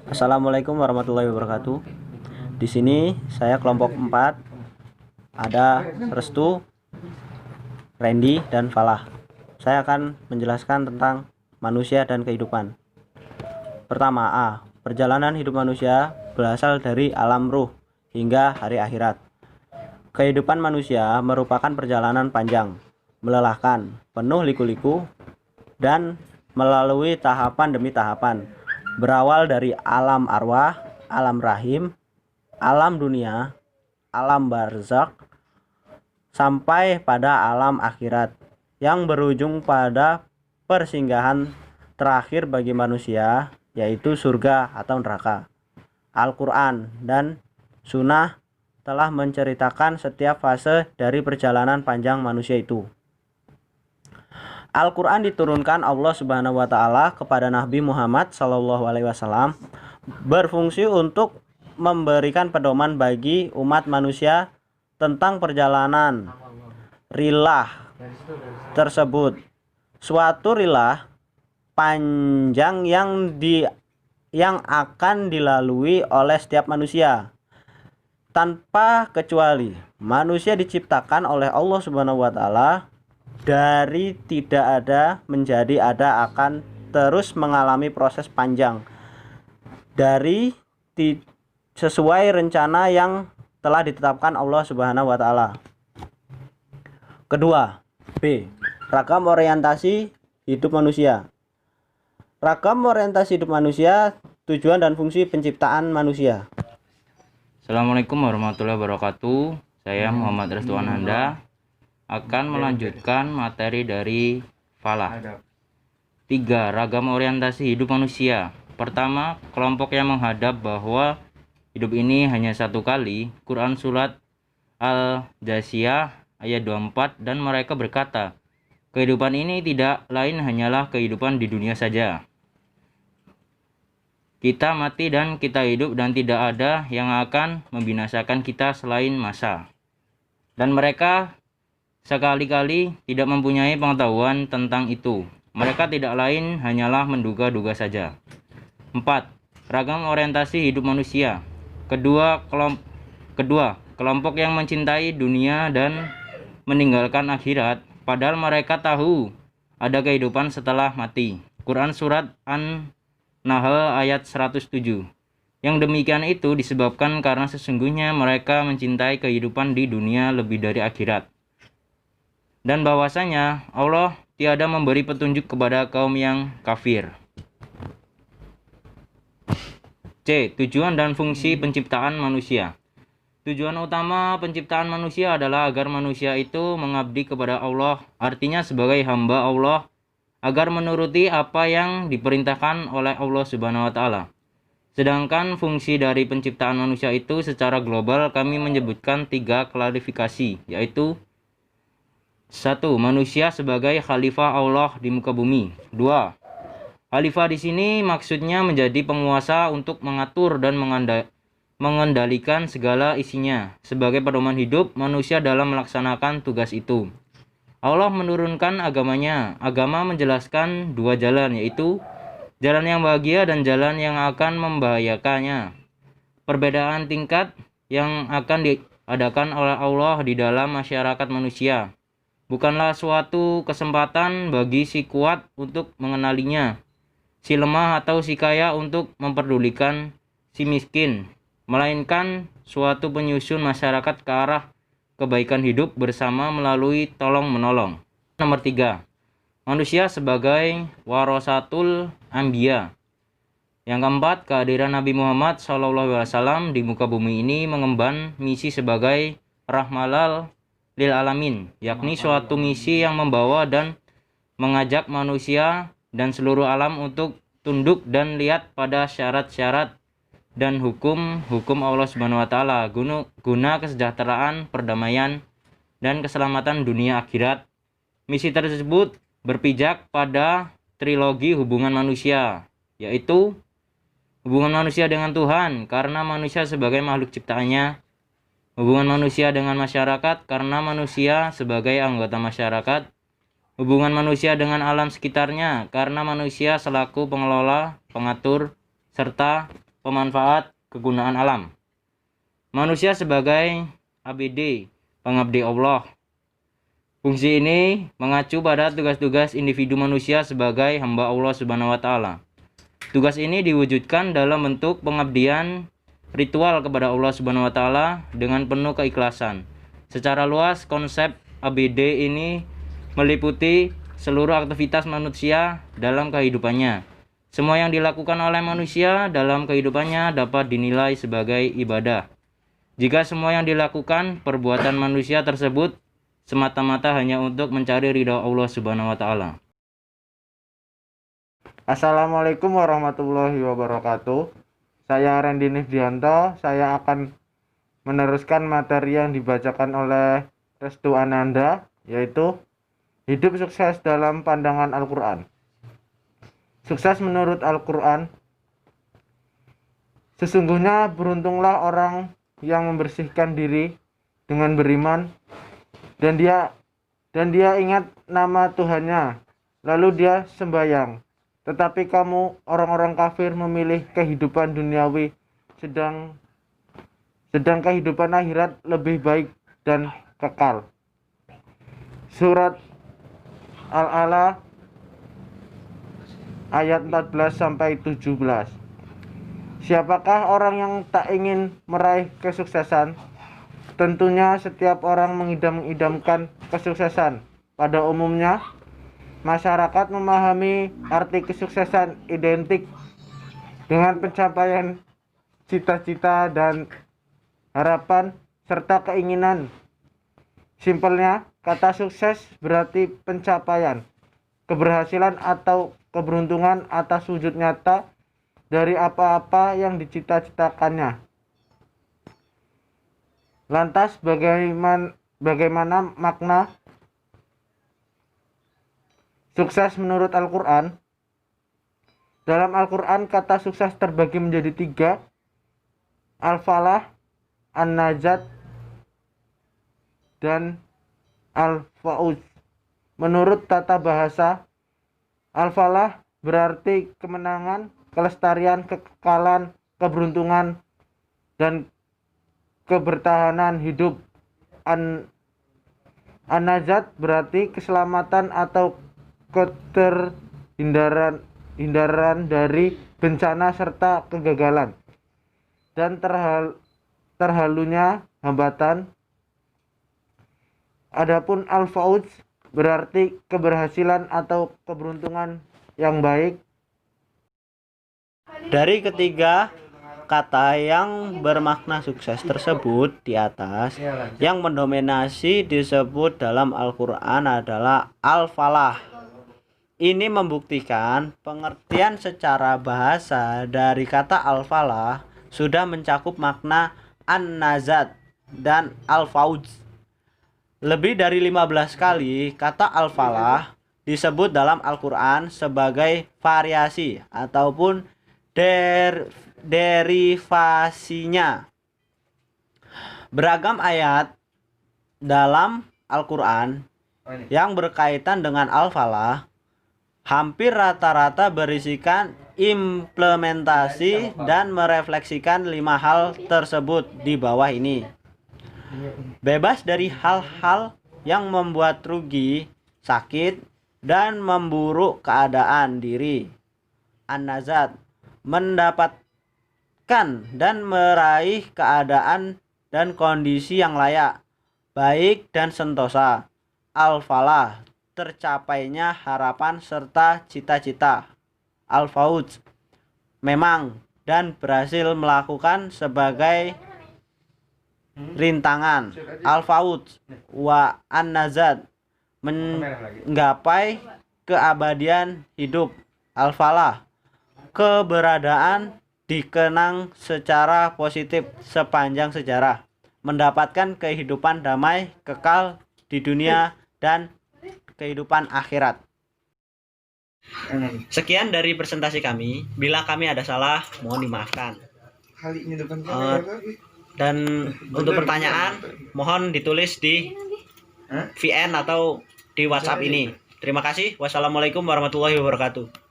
Assalamualaikum warahmatullahi wabarakatuh. Di sini saya kelompok 4, ada Restu, Randy, dan Falah. Saya akan menjelaskan tentang manusia dan kehidupan. Pertama, A. Perjalanan hidup manusia berasal dari alam ruh hingga hari akhirat. Kehidupan manusia merupakan perjalanan panjang, melelahkan, penuh liku-liku, dan melalui tahapan demi tahapan. Berawal dari alam arwah, alam rahim, alam dunia, alam barzakh, sampai pada alam akhirat yang berujung pada persinggahan terakhir bagi manusia, yaitu surga atau neraka. Al-Quran dan Sunnah telah menceritakan setiap fase dari perjalanan panjang manusia itu. Al-Quran diturunkan Allah Subhanahu wa Ta'ala kepada Nabi Muhammad SAW, berfungsi untuk memberikan pedoman bagi umat manusia tentang perjalanan rilah tersebut. Suatu rilah panjang yang akan dilalui oleh setiap manusia. Tanpa kecuali, manusia diciptakan oleh Allah Subhanahu wa Ta'ala dari tidak ada menjadi ada, akan terus mengalami proses panjang dari sesuai rencana yang telah ditetapkan Allah Subhanahu wa Ta'ala. Kedua, B. Ragam orientasi hidup manusia. Ragam orientasi hidup manusia, tujuan dan fungsi penciptaan manusia. Assalamualaikum warahmatullahi wabarakatuh. Saya Muhammad Restuan Handa akan melanjutkan materi dari Falah. 3. Ragam orientasi hidup manusia. Pertama, kelompok yang menghadap bahwa hidup ini hanya satu kali. Quran Surat Al-Jasiyah ayat 24, dan mereka berkata, kehidupan ini tidak lain hanyalah kehidupan di dunia saja. Kita mati dan kita hidup, dan tidak ada yang akan membinasakan kita selain masa. Dan mereka sekali-kali tidak mempunyai pengetahuan tentang itu. Mereka tidak lain hanyalah menduga-duga saja. 4. Ragam orientasi hidup manusia. Kedua, kelompok yang mencintai dunia dan meninggalkan akhirat, padahal mereka tahu ada kehidupan setelah mati. Quran Surat An-Nahl ayat 107. Yang demikian itu disebabkan karena sesungguhnya mereka mencintai kehidupan di dunia lebih dari akhirat, dan bahwasanya Allah tiada memberi petunjuk kepada kaum yang kafir. C. Tujuan dan fungsi penciptaan manusia. Tujuan utama penciptaan manusia adalah agar manusia itu mengabdi kepada Allah, artinya sebagai hamba Allah, agar menuruti apa yang diperintahkan oleh Allah Subhanahu wa Ta'ala. Sedangkan fungsi dari penciptaan manusia itu secara global kami menyebutkan 3 klarifikasi, yaitu 1. Manusia sebagai khalifah Allah di muka bumi. 2. Khalifah di sini maksudnya menjadi penguasa untuk mengatur dan mengendalikan segala isinya sebagai pedoman hidup manusia dalam melaksanakan tugas itu. Allah menurunkan agamanya. Agama menjelaskan 2 jalan, yaitu jalan yang bahagia dan jalan yang akan membahayakannya. Perbedaan tingkat yang akan diadakan oleh Allah di dalam masyarakat manusia bukanlah suatu kesempatan bagi si kuat untuk mengenalinya, si lemah atau si kaya untuk memperdulikan si miskin, melainkan suatu penyusun masyarakat ke arah kebaikan hidup bersama melalui tolong-menolong. Nomor 3. Manusia sebagai warasatul anbiya. Yang keempat, kehadiran Nabi Muhammad SAW di muka bumi ini mengemban misi sebagai rahmalal lil alamin, yakni suatu misi yang membawa dan mengajak manusia dan seluruh alam untuk tunduk dan lihat pada syarat-syarat dan hukum-hukum Allah Subhanahu wa Ta'ala guna kesejahteraan, perdamaian, dan keselamatan dunia akhirat. Misi tersebut berpijak pada trilogi hubungan manusia, yaitu hubungan manusia dengan Tuhan karena manusia sebagai makhluk ciptaannya, hubungan manusia dengan masyarakat karena manusia sebagai anggota masyarakat, hubungan manusia dengan alam sekitarnya karena manusia selaku pengelola, pengatur, serta pemanfaat kegunaan alam. Manusia sebagai ABD, pengabdi Allah. Fungsi ini mengacu pada tugas-tugas individu manusia sebagai hamba Allah Subhanahu wa taala. Tugas ini diwujudkan dalam bentuk pengabdian ritual kepada Allah Subhanahu wa taala dengan penuh keikhlasan. Secara luas, konsep ABD ini meliputi seluruh aktivitas manusia dalam kehidupannya. Semua yang dilakukan oleh manusia dalam kehidupannya dapat dinilai sebagai ibadah. Jika semua yang dilakukan perbuatan manusia tersebut semata-mata hanya untuk mencari ridha Allah Subhanahu wa taala. Assalamualaikum warahmatullahi wabarakatuh. Saya Randy Nifdianto. Saya akan meneruskan materi yang dibacakan oleh Restu Ananda, yaitu hidup sukses dalam pandangan Al-Quran. Sukses menurut Al-Quran. Sesungguhnya beruntunglah orang yang membersihkan diri dengan beriman dan dia ingat nama Tuhannya, lalu dia sembahyang. Tetapi kamu orang-orang kafir memilih kehidupan duniawi, sedang kehidupan akhirat lebih baik dan kekal. Surat Al-A'la ayat 14 sampai 17. Siapakah orang yang tak ingin meraih kesuksesan? Tentunya setiap orang mengidam-idamkan kesuksesan. Pada umumnya, masyarakat memahami arti kesuksesan identik dengan pencapaian cita-cita dan harapan serta keinginan. Simpelnya, kata sukses berarti pencapaian, keberhasilan atau keberuntungan atas wujud nyata dari apa-apa yang dicita-citakannya. Lantas bagaimana makna sukses menurut Al-Quran? Dalam Al-Quran kata sukses terbagi menjadi 3: Al-Falah, An-Najat, dan Al-Fauz. Menurut tata bahasa, Al-Falah berarti kemenangan, kelestarian, kekekalan, keberuntungan, dan kebertahanan hidup. An-Najat berarti keselamatan atau keterhindaran dari bencana serta kegagalan dan terhalunya hambatan. Adapun Al-Fauz berarti keberhasilan atau keberuntungan yang baik. Dari ketiga kata yang bermakna sukses tersebut di atas, yang mendominasi disebut dalam Al-Quran adalah Al-Falah. Ini membuktikan pengertian secara bahasa dari kata Al-Falah sudah mencakup makna An-Najat dan Al-Fauz. Lebih dari 15 kali kata Al-Falah disebut dalam Al-Quran sebagai variasi ataupun derivasinya. Beragam ayat dalam Al-Quran yang berkaitan dengan Al-Falah hampir rata-rata berisikan implementasi dan merefleksikan 5 hal tersebut di bawah ini. Bebas dari hal-hal yang membuat rugi, sakit, dan memburuk keadaan diri. An-Najat, mendapatkan dan meraih keadaan dan kondisi yang layak, baik dan sentosa. Al-Falah, tercapainya harapan serta cita-cita. Al-Fauz, memang dan berhasil melakukan sebagai rintangan. Al-Fauz wa An-Najat, menggapai keabadian hidup. Al-Falah, keberadaan dikenang secara positif sepanjang sejarah, mendapatkan kehidupan damai kekal di dunia dan kehidupan akhirat. Sekian dari presentasi kami. Bila kami ada salah, mohon dimaafkan. Dan untuk pertanyaan, mohon ditulis di VN atau di WhatsApp ini. Terima kasih. Wassalamualaikum warahmatullahi wabarakatuh.